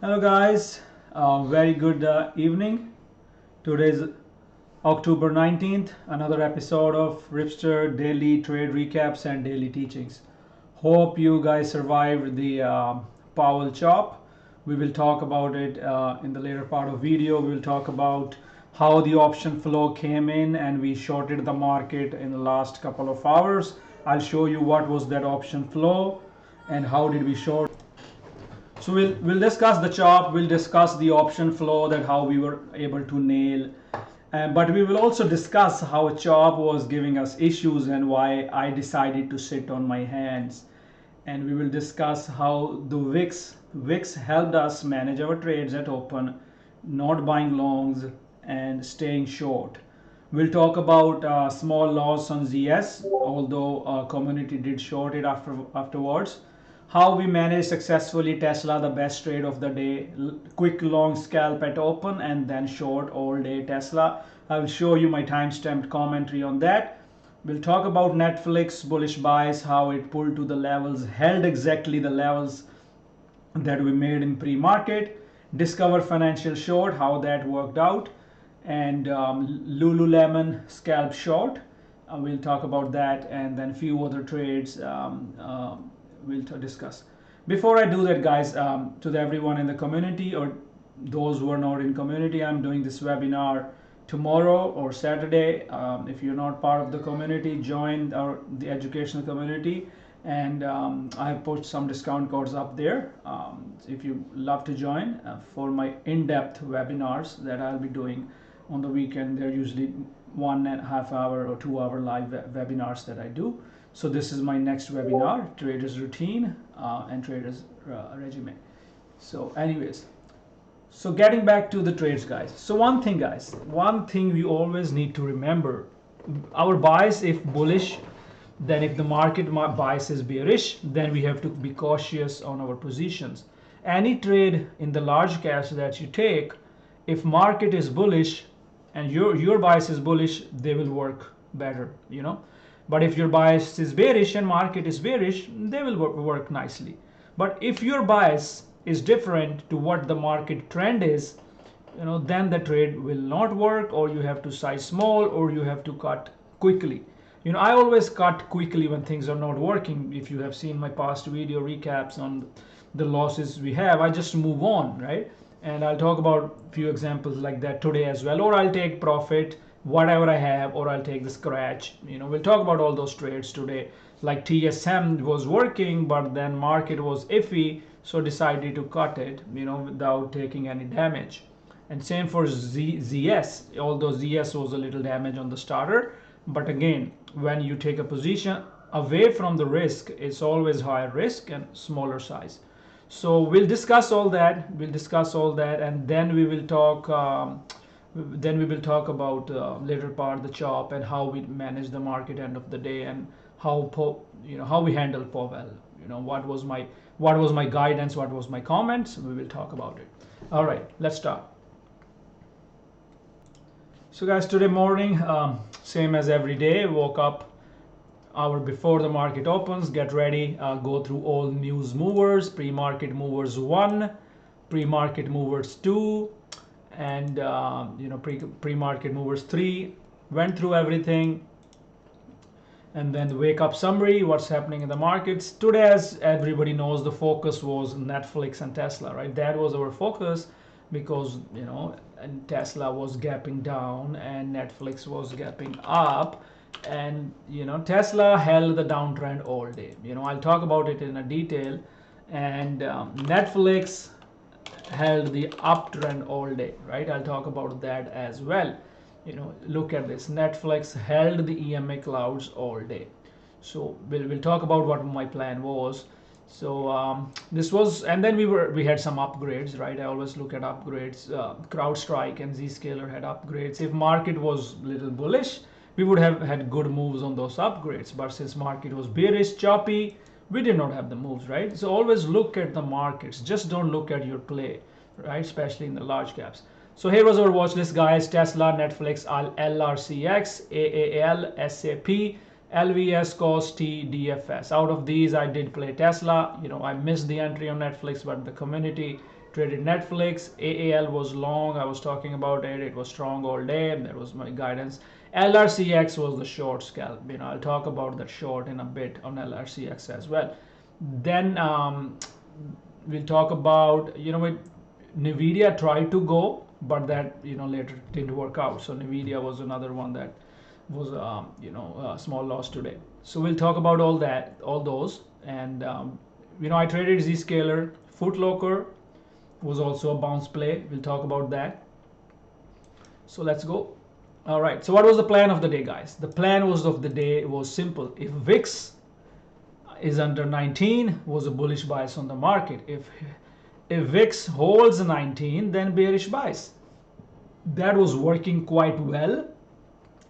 Hello guys, very good evening. Today is October 19th, another episode of Ripster daily trade recaps and daily teachings. Hope you guys survived the Powell chop. We will talk about it in the later part of video. We will talk about how the option flow came in and we shorted the market in the last couple of hours. I'll show you what was that option flow and how did we short. So we'll discuss the chop, we'll discuss the option flow, that how we were able to nail, but we will also discuss how a chop was giving us issues and why I decided to sit on my hands. And we will discuss how the VIX helped us manage our trades at open, not buying longs and staying short. We'll talk about small loss on ZS, although community did short it afterwards. How we managed successfully Tesla, the best trade of the day. Quick long scalp at open and then short all day Tesla. I will show you my time-stamped commentary on that. We'll talk about Netflix bullish buys, how it pulled to the levels, held exactly the levels that we made in pre-market. Discover financial short, how that worked out, and Lululemon scalp short. We'll talk about that, and then few other trades we'll discuss. Before I do that, guys, to everyone in the community or those who are not in community, I'm doing this webinar tomorrow or Saturday. If you're not part of the community, join the educational community, and I've put some discount codes up there if you love to join for my in-depth webinars that I'll be doing on the weekend. They're usually 1.5 hour or 2 hour live webinars that I do. So this is my next webinar, traders routine and traders regimen. So anyways, so getting back to the trades, guys. So one thing we always need to remember, our bias if bullish, then if the market bias is bearish, then we have to be cautious on our positions. Any trade in the large caps that you take, if market is bullish and your bias is bullish, they will work better, you know. But if your bias is bearish and market is bearish, they will work nicely. But if your bias is different to what the market trend is, you know, then the trade will not work, or you have to size small, or you have to cut quickly. You know, I always cut quickly when things are not working. If you have seen my past video recaps on the losses we have, I just move on, right? And I'll talk about a few examples like that today as well, or I'll take profit whatever I have, or I'll take the scratch. You know, we'll talk about all those trades today. Like TSM was working, but then market was iffy, so decided to cut it, you know, without taking any damage. And same for ZS, although ZS was a little damage on the starter, but again, when you take a position away from the risk, it's always higher risk and smaller size. So we'll discuss all that, and then we will talk about later part the chop and how we manage the market end of the day, and how we handle Powell. You know, what was my guidance, what was my comments. We will talk about it. All right, let's start. So guys, today morning, same as every day, woke up hour before the market opens, get ready, go through all news movers, pre-market movers 1, pre-market movers 2, and pre-market movers 3. Went through everything, and then the wake up summary, what's happening in the markets today. As everybody knows, the focus was Netflix and Tesla, right? That was our focus, because you know, and Tesla was gapping down and Netflix was gapping up, and you know, Tesla held the downtrend all day. You know, I'll talk about it in a detail, and Netflix held the uptrend all day, right? I'll talk about that as well. You know, look at this, Netflix held the EMA Clouds all day. So we'll talk about what my plan was. So this was, and then we had some upgrades, right? I always look at upgrades. CrowdStrike and Zscaler had upgrades. If market was little bullish, we would have had good moves on those upgrades, but since market was bearish, choppy, we did not have the moves, right? So always look at the markets, just don't look at your play, right? Especially in the large caps. So here was our watch list, guys. Tesla, Netflix, LRCX, AAL, SAP, LVS, COS, T, DFS. Out of these, I did play Tesla. You know, I missed the entry on Netflix, but the community traded Netflix. AAL was long, I was talking about it. It was strong all day. That was my guidance. LRCX was the short scalp. I'll talk about that short in a bit on LRCX as well. Then we'll talk about, Nvidia tried to go, but that later didn't work out. So Nvidia was another one that was a small loss today. So we'll talk about all those, and I traded Zscaler. Footlocker was also a bounce play. We'll talk about that. So let's go. All right. So what was the plan of the day, guys? The plan of the day was simple. If VIX is under 19, was a bullish bias on the market. If VIX holds 19, then bearish bias. That was working quite well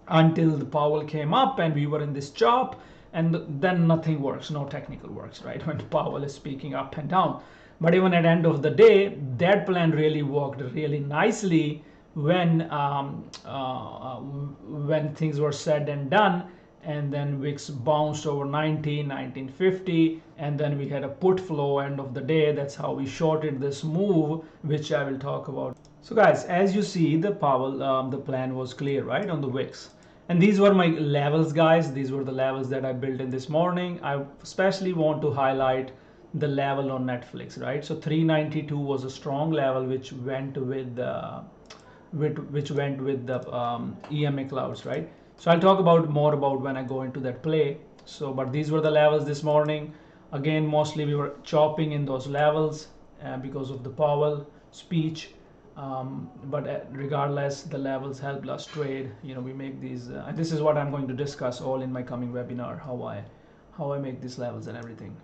until the Powell came up and we were in this chop, and then nothing works, no technical works, right? When Powell is speaking up and down. But even at the end of the day, that plan really worked really nicely when things were said and done, and then VIX bounced over 19, 1950, and then we had a put flow end of the day. That's how we shorted this move, which I will talk about. So guys, as you see, the Powell, the plan was clear, right, on the VIX. And these were my levels, guys. These were the levels that I built in this morning. I especially want to highlight the level on Netflix, right? So 392 was a strong level, which went with the EMA Clouds, right? So I'll talk more about when I go into that play. So, but these were the levels this morning. Again, mostly we were chopping in those levels because of the Powell speech. But regardless, the levels helped us trade. We make these. This is what I'm going to discuss all in my coming webinar. How I make these levels and everything.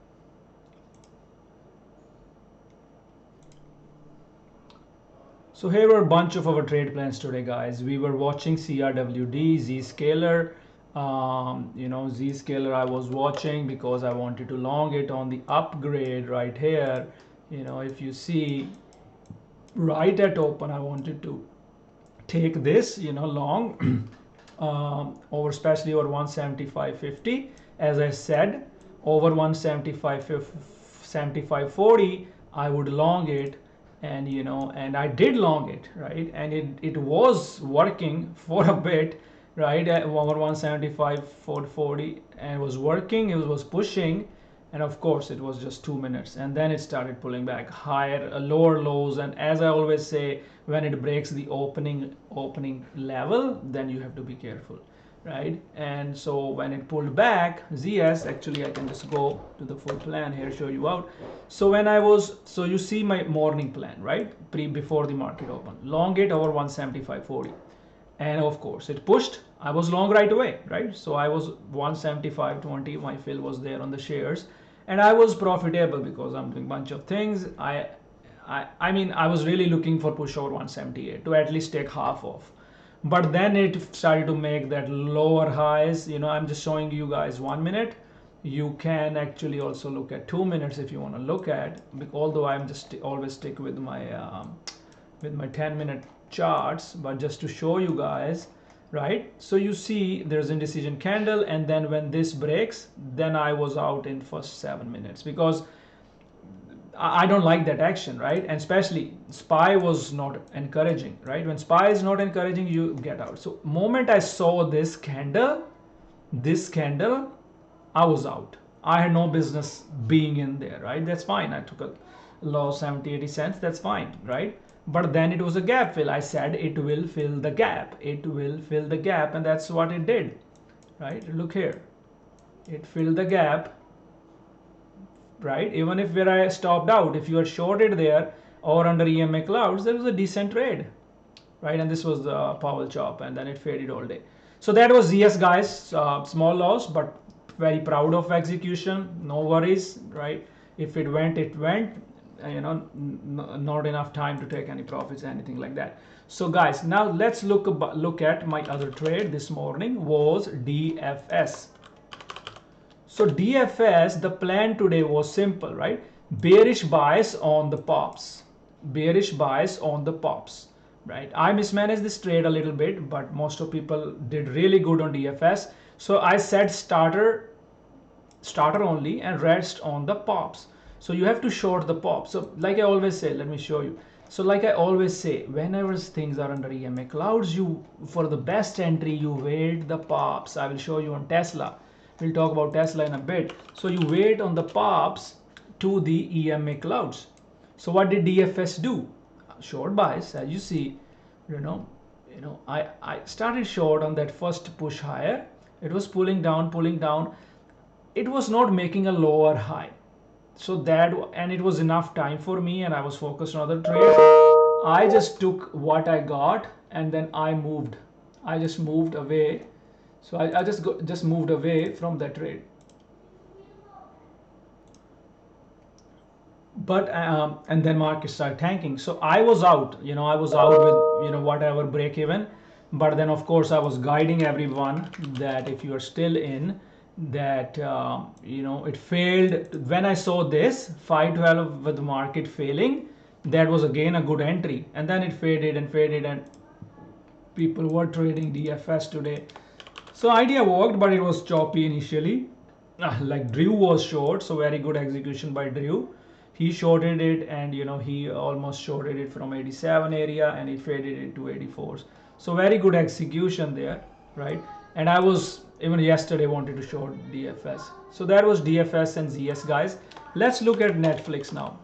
So here were a bunch of our trade plans today, guys. We were watching CRWD, Zscaler. Zscaler I was watching because I wanted to long it on the upgrade right here. If you see right at open, I wanted to take this, long over, especially over 175.50. As I said, over 175.40, I would long it. And and I did long it, right? And it was working for a bit, right, at over 175.40, and it was working. It was pushing, and of course it was just 2 minutes, and then it started pulling back higher, lower lows. And as I always say, when it breaks the opening level, then you have to be careful, right? And so when it pulled back, ZS, actually I can just go to the full plan here, show you out. So so you see my morning plan, right? Before the market open, long it over 175.40, and of course it pushed. I was long right away, right? So I was 175.20, my fill was there on the shares, and I was profitable because I'm doing a bunch of things. I mean, I was really looking for push over 178 to at least take half off. But then it started to make that lower highs. I'm just showing you guys 1 minute. You can actually also look at 2 minutes if you want to look at, although I'm just always stick with my 10-minute charts, but just to show you guys, right? So you see there's indecision candle, and then when this breaks, then I was out in first 7 minutes because I don't like that action, right? And especially SPY was not encouraging, right? When SPY is not encouraging, you get out. So moment I saw this candle, I was out. I had no business being in there, right? That's fine. I took a loss 70-80 cents. That's fine, right? But then it was a gap fill. I said it will fill the gap. It will fill the gap, and that's what it did, right? Look here. It filled the gap, right? Even if where I stopped out, if you are shorted there or under EMA Clouds, there was a decent trade, right? And this was the Powell chop, and then it faded all day. So that was ZS, guys. Small loss, but very proud of execution. No worries, right? If it went, it went. Not enough time to take any profits, anything like that. So guys, now let's look at my other trade this morning was DFS. So DFS, the plan today was simple, right? Bearish bias on the pops. Bearish bias on the pops, right? I mismanaged this trade a little bit, but most of people did really good on DFS. So I said starter only and rest on the pops. So you have to short the pop. So like I always say, let me show you. So like I always say, whenever things are under EMA clouds, you, for the best entry, you wait the pops. I will show you on Tesla. We'll talk about Tesla in a bit. So you wait on the pops to the EMA clouds. So what did DFS do? Short buys, as you see, you know, I started short on that first push higher. It was pulling down, pulling down. It was not making a lower high. So that, and it was enough time for me, and I was focused on other trades. I just took what I got, and then I just moved away. So I just moved away from that trade. But and then market started tanking, so I was out, I was out with, whatever break even. But then of course I was guiding everyone that if you are still in that, it failed. When I saw this 512 with the market failing, that was again a good entry, and then it faded and faded, and people were trading DFS today. So idea worked, but it was choppy initially. Like Drew was short, so very good execution by Drew. He shorted it, and he almost shorted it from 87 area, and he faded it to 84s. So very good execution there, right? And I was even yesterday wanted to short DFS. So that was DFS and ZS, guys. Let's look at Netflix now.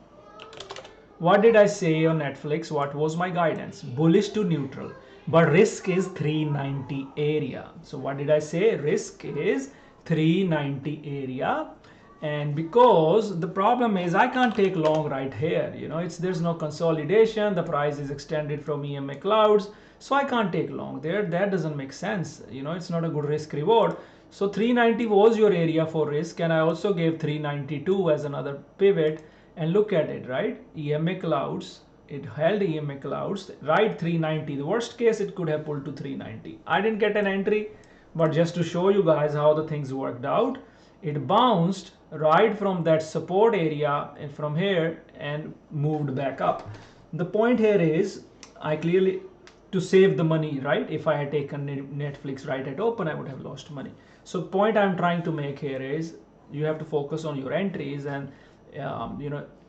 What did I say on Netflix? What was my guidance? Bullish to neutral, but risk is 390 area. So what did I say? Risk is 390 area. And because the problem is I can't take long right here, there's no consolidation, the price is extended from EMA clouds, so I can't take long there. That doesn't make sense, it's not a good risk reward. So 390 was your area for risk, and I also gave 392 as another pivot. And look at it, right? EMA clouds, it held EMA clouds right 390. The worst case, it could have pulled to 390. I didn't get an entry, but just to show you guys how the things worked out, it bounced right from that support area and from here and moved back up. The point here is, I clearly, to save the money, right? If I had taken Netflix right at open, I would have lost money. So point I'm trying to make here is you have to focus on your entries, and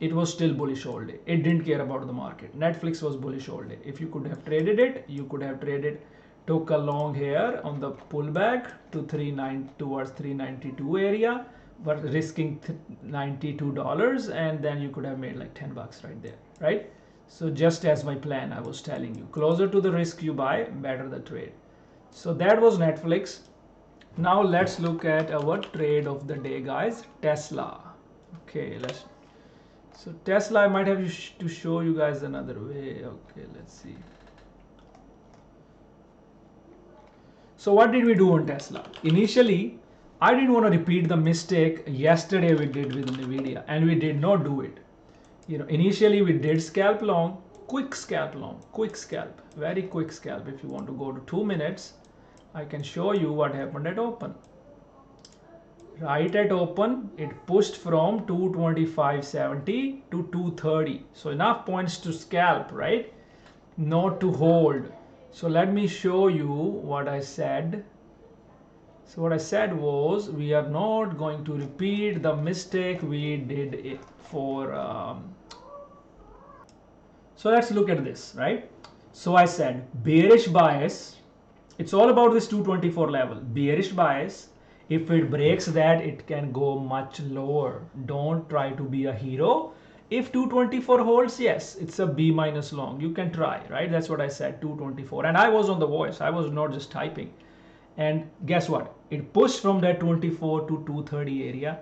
it was still bullish all day. It didn't care about the market. Netflix was bullish all day. If you could have traded it, you could have traded, took a long here on the pullback to 39 towards 392 area, but risking $92, and then you could have made like 10 bucks right there, right? So just as my plan, I was telling you, closer to the risk you buy, better the trade. So that was Netflix. Now let's look at our trade of the day, guys. Tesla. Okay, so Tesla, I might have to show you guys another way. Okay, let's see. So what did we do on Tesla? Initially, I didn't want to repeat the mistake yesterday we did with Nvidia, and we did not do it. Initially we did scalp long, quick scalp long, quick scalp, very quick scalp. If you want to go to 2 minutes, I can show you what happened at open. Right at open, it pushed from 225.70 to 230. So enough points to scalp, right? Not to hold. So let me show you what I said. So what I said was, we are not going to repeat the mistake we did for. So let's look at this, right? So I said bearish bias. It's all about this 224 level. Bearish bias. If it breaks that, it can go much lower. Don't try to be a hero. If 224 holds, yes, it's a B minus long. You can try, right? That's what I said, 224. And I was on the voice. I was not just typing. And guess what? It pushed from that 24 to 230 area,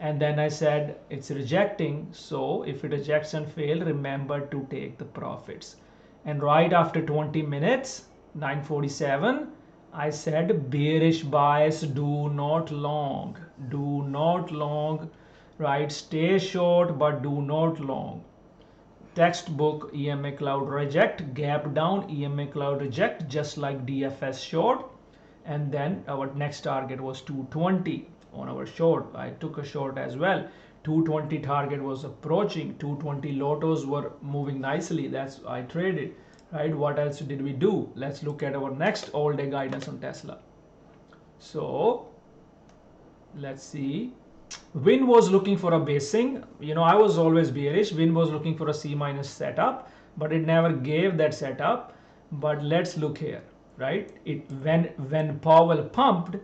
and then I said it's rejecting. So if it rejects and fail, remember to take the profits. And right after 20 minutes, 9:47, I said bearish bias, do not long, right? Stay short, but do not long. Textbook EMA Cloud reject, gap down, EMA Cloud reject, just like DFS short. And then our next target was 220 on our short. I took a short as well. 220 target was approaching, 220 lotos were moving nicely. That's I traded, right? What else did we do? Let's look at our next all day guidance on Tesla. So let's see. Win was looking for a basing. I was always bearish. Win was looking for a C minus setup, but it never gave that setup. But let's look here, right? When Powell pumped,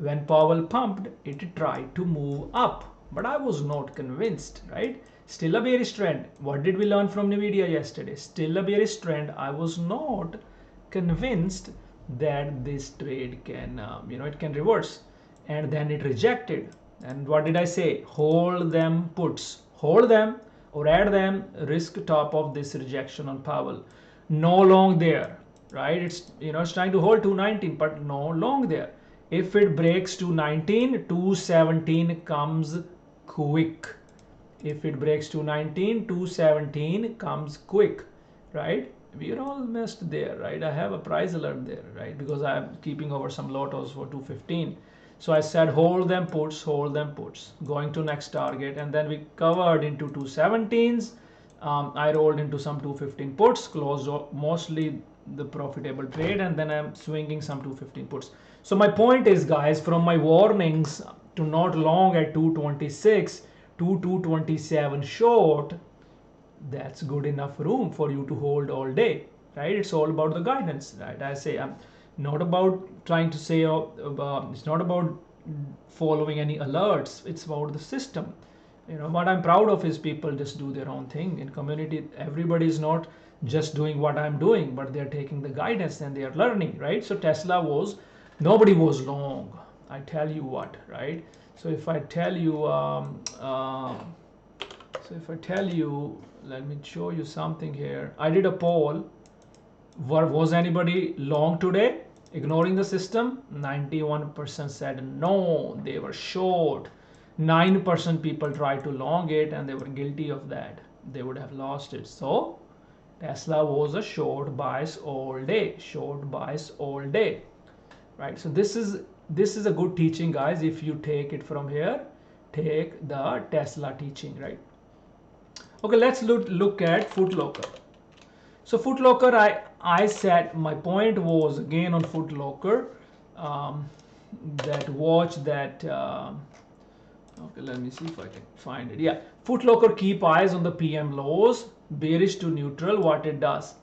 it tried to move up, but I was not convinced, right? Still a bearish trend. What did we learn from Nvidia yesterday? Still a bearish trend. I was not convinced that this trade can, it can reverse, and then it rejected. And what did I say? Hold them puts, hold them or add them, risk top of this rejection on Powell. No long there, right? It's trying to hold 219, but no long there. If it breaks 219, 217 comes quick. If it breaks 219, 217 comes quick, right? We're almost there, right? I have a price alert there, right? Because I'm keeping over some lotos for 215. So I said hold them puts, going to next target, and then we covered into 217s. I rolled into some 215 puts, closed mostly the profitable trade, and then I'm swinging some 215 puts. So my point is, guys, from my warnings to not long at 226 to 227 short, that's good enough room for you to hold all day, right? It's all about the guidance, right? I say I'm not about trying to say it's not about following any alerts. It's about the system. What I'm proud of is people just do their own thing in community. Everybody is not just doing what I'm doing, but they're taking the guidance and they are learning, right? So Tesla nobody was long, I tell you what, right? So if I tell you let me show you something here. I did a poll. Was anybody long today, ignoring the system? 91% said no, they were short. 9% people tried to long it and they were guilty of that. They would have lost it. So Tesla was a short bias all day, right? So this is a good teaching, guys. If you take it from here, take the Tesla teaching, right? Okay, let's look at Footlocker. So Footlocker, I said my point was again on Footlocker, that watch that. Okay, let me see if I can find it. Yeah, Footlocker, keep eyes on the PM lows, bearish to neutral. What it does?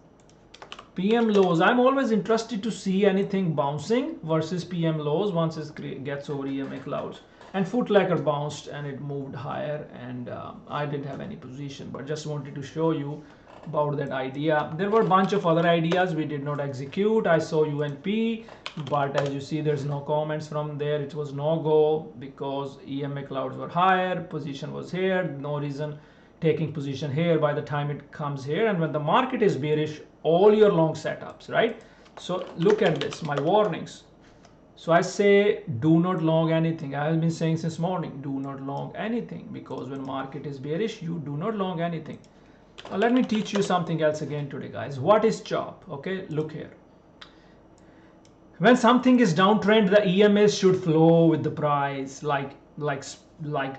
PM lows. I'm always interested to see anything bouncing versus PM lows once it gets over EMA Clouds. And Footlocker bounced and it moved higher, and I didn't have any position, but just wanted to show you about that idea. There were a bunch of other ideas we did not execute. I saw UNP, but as you see, there's no comments from there. It was no go because EMA Clouds were higher, position was here, no reason taking position here by the time it comes here. And when the market is bearish, all your long setups, right? So look at this, my warnings. So I say do not long anything. I have been saying since morning, do not long anything, because when market is bearish, you do not long anything. Now let me teach you something else again today, guys. What is chop? Okay, look here. When something is downtrend, the EMAs should flow with the price, like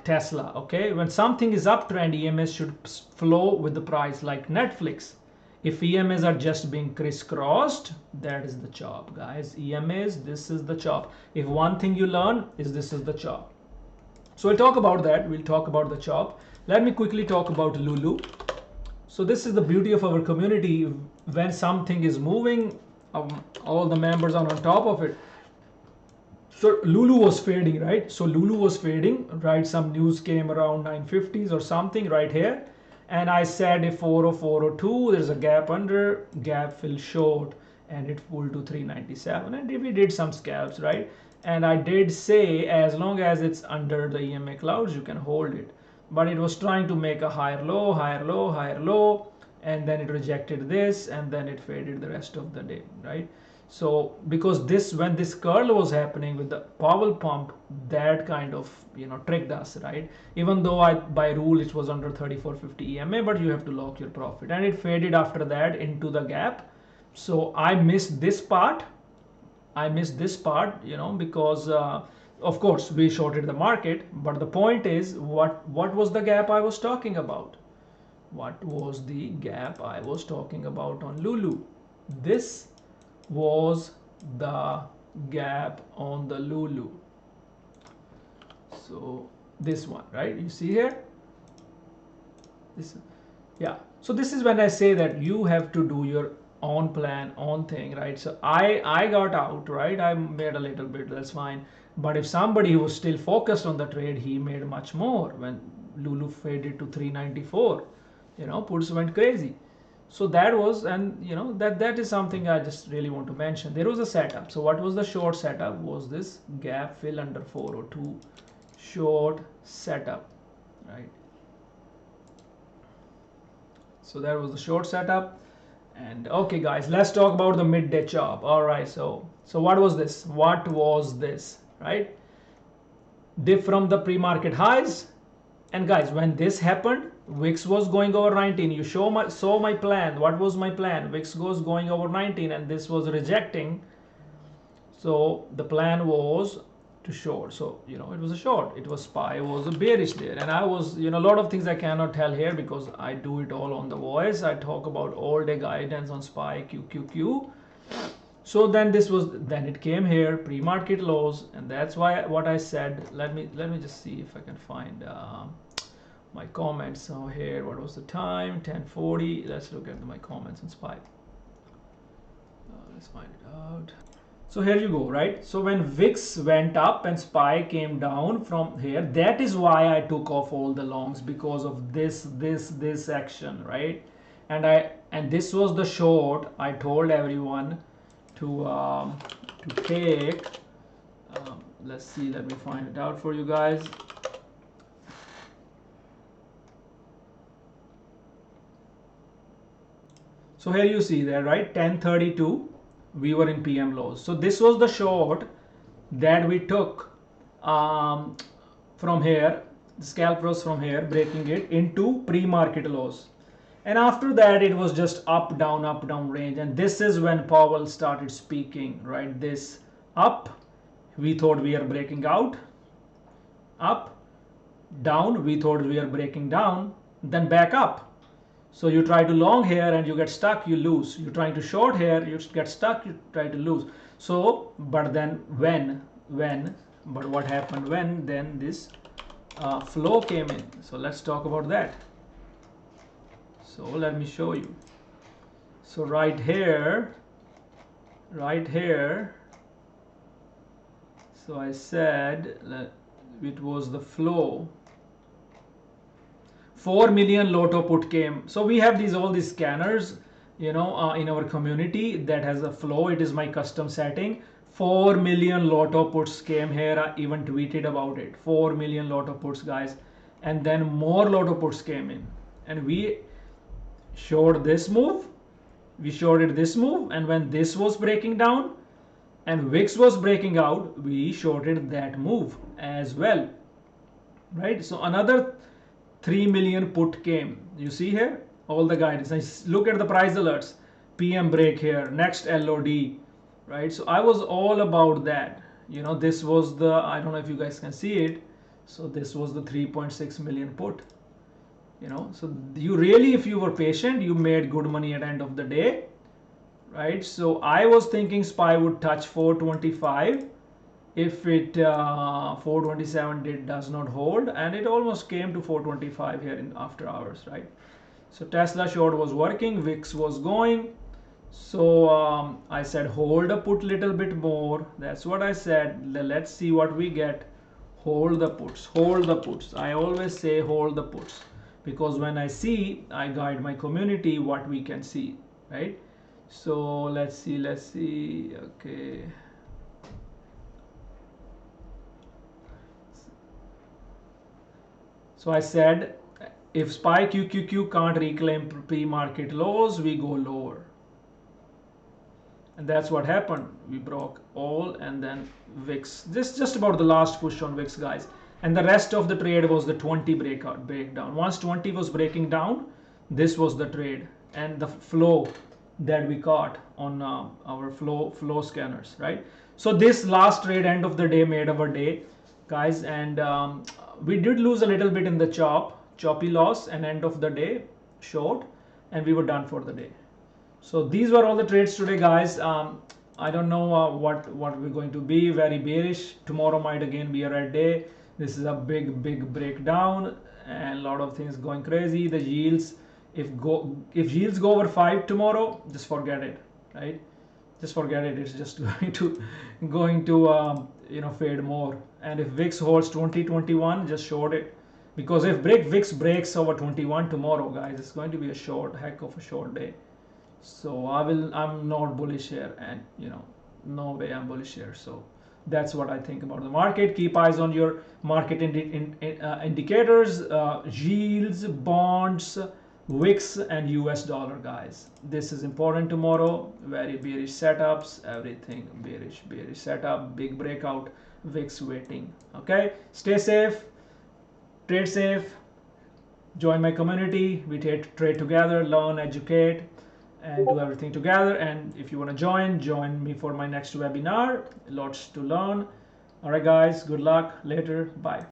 Tesla. Okay, when something is uptrend, EMAs should flow with the price, like Netflix. If EMAs are just being crisscrossed, that is the chop, guys. EMAs, this is the chop. If one thing you learn is this is the chop. So we'll talk about that. We'll talk about the chop. Let me quickly talk about Lulu. So this is the beauty of our community. When something is moving, all the members are on top of it. So Lulu was fading, right? So Lulu was fading, right? Some news came around 950s or something right here. And I said if 40402, there's a gap under, gap fill short, and it pulled to 397. And we did some scalps, right? And I did say as long as it's under the EMA Clouds, you can hold it. But it was trying to make a higher low, higher low, higher low, and then it rejected this, and then it faded the rest of the day, right? So because when this curl was happening with the Powell pump, that kind of tricked us, right? Even though by rule it was under 3450 EMA, but you have to lock your profit, and it faded after that into the gap. So I missed this part, because of course we shorted the market. But the point is, what was the gap I was talking about? What was the gap I was talking about on Lulu? This was the gap on the Lulu. So this one, right? You see here, this, yeah. So this is when I say that you have to do your own plan, own thing, right? So I got out, right? I made a little bit, that's fine. But if somebody who was still focused on the trade, he made much more when Lulu faded to 394. You know, puts went crazy. So that was, and you know, that is something I just really want to mention. There was a setup. So what was the short setup? Was this gap fill under 402 short setup, right? So that was the short setup. And okay guys, let's talk about the midday chop. All right, so what was this? What was this, right? Dip from the pre-market highs. And guys, when this happened, VIX was going over 19. You saw my plan. What was my plan? VIX goes going over 19 and this was rejecting. So the plan was to short. So, you know, it was a short. It was SPY, it was a bearish there. And I was, you know, a lot of things I cannot tell here because I do it all on the voice. I talk about all day guidance on SPY, QQQ. So then then it came here, pre-market lows, and that's why what I said. Let me just see if I can find my comments. So here, what was the time? 10:40. Let's look at my comments on SPY. Let's find it out. So here you go, right? So when VIX went up and SPY came down from here, that is why I took off all the longs, because of this action, right? And this was the short. I told everyone to take. Let's see. Let me find it out for you guys. So here you see there, right? 10:32. We were in PM lows. So this was the short that we took from here. The scalp was from here, breaking it into pre-market lows. And after that, it was just up, down range. And this is when Powell started speaking, right? This up, we thought we are breaking out. Up, down, we thought we are breaking down. Then back up. So you try to long here and you get stuck, you lose. You're trying to short here, you get stuck, you try to lose. So, but then but what happened when then this flow came in? So let's talk about that. So let me show you. So right here, so I said it was the flow. 4 million lotto put came. So we have all these scanners, you know, in our community that has a flow. It is my custom setting. 4 million lotto puts came here. I even tweeted about it. 4 million lotto puts, guys. And then more lotto puts came in. And we showed this move. We shorted this move. And when this was breaking down and VIX was breaking out, we shorted that move as well. Right? So another 3 million put came. You see here all the guidance. I look at the price alerts. PM break here, next LOD, right? So I was all about that. You know, this was the, I don't know if you guys can see it. So this was the 3.6 million put. You know, so you really, if you were patient, you made good money at the end of the day, right? So I was thinking SPY would touch 425. If it 427 does not hold, and it almost came to 425 here in after hours, right? So Tesla short was working, VIX was going. So I said hold a put little bit more. That's what I said. Let's see what we get. Hold the puts, hold the puts. I always say hold the puts, because when I see, I guide my community what we can see, right? So let's see. Okay. So I said, if SPY QQQ can't reclaim pre-market lows, we go lower. And that's what happened. We broke all, and then VIX. This is just about the last push on VIX, guys. And the rest of the trade was the 20 breakdown. Once 20 was breaking down, this was the trade and the flow that we caught on our flow scanners, right? So this last trade, end of the day, made our day, guys. And we did lose a little bit in the choppy loss, and end of the day short, and we were done for the day. So these were all the trades today, guys. I don't know what we're going to be. Very bearish. Tomorrow might again be a red day. This is a big breakdown and a lot of things going crazy. The yields, if yields go over 5 tomorrow, just forget it, right? Just forget it. It's just going to fade more. And if VIX holds 2021, just short it, because if VIX breaks over 21 tomorrow, guys, it's going to be a heck of a short day. So I'm not bullish here, and no way I'm bullish here. So that's what I think about the market. Keep eyes on your market indicators, yields, bonds, VIX, and US dollar, guys. This is important tomorrow. Very bearish setups, everything bearish setup, big breakout, VIX waiting. Okay, stay safe, trade safe, join my community. We trade together, learn, educate, and do everything together. And if you want to join me for my next webinar. Lots to learn. All right, guys, good luck. Later. Bye.